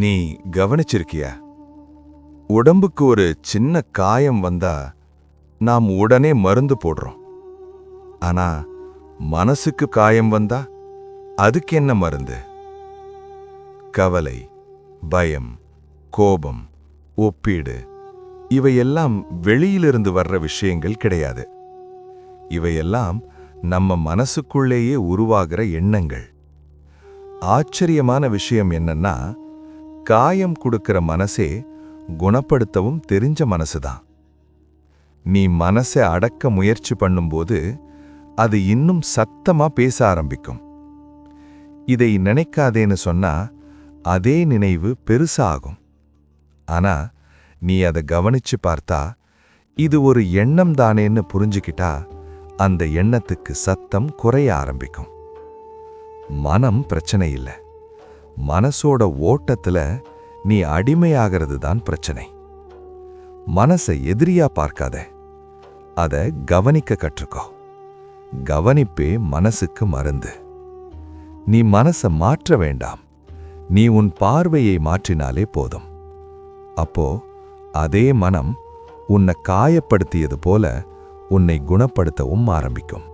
நீ கவனிச்சிருக்கியா? உடம்புக்கு ஒரு சின்ன காயம் வந்தா நாம் உடனே மருந்து போடுறோம். ஆனா மனசுக்கு காயம் வந்தா அதுக்கு என்ன மருந்து? கவலை, பயம், கோபம், ஒப்பீடு இவையெல்லாம் வெளியிலிருந்து வர்ற விஷயங்கள் கிடையாது. இவையெல்லாம் நம்ம மனசுக்குள்ளேயே உருவாகிற எண்ணங்கள். ஆச்சரியமான விஷயம் என்னன்னா, காயம் கொடுக்கிற மனசே குணப்படுத்தவும் தெரிஞ்ச மனசுதான். நீ மனசை அடக்க முயற்சி பண்ணும்போது அது இன்னும் சத்தமா பேச ஆரம்பிக்கும். இதை நினைக்காதேன்னு சொன்னா அதே நினைவு பெருசாகும். ஆனா நீ அதை கவனிச்சு பார்த்தா இது ஒரு எண்ணம் தானேன்னு புரிஞ்சுக்கிட்டா அந்த எண்ணத்துக்கு சத்தம் குறைய ஆரம்பிக்கும். மனம் பிரச்சனை இல்லை, மனசோட ஓட்டத்துல நீ அடிமையாகிறது தான் பிரச்சனை. மனசை எதிரியா பார்க்காத, அதை கவனிக்க கற்றுக்கோ. கவனிப்பே மனசுக்கு மருந்து. நீ மனசை மாற்ற வேண்டாம், நீ உன் பார்வையை மாற்றினாலே போதும். அப்போ அதே மனம் உன்னை காயப்படுத்தியது போல உன்னை குணப்படுத்தவும் ஆரம்பிக்கும்.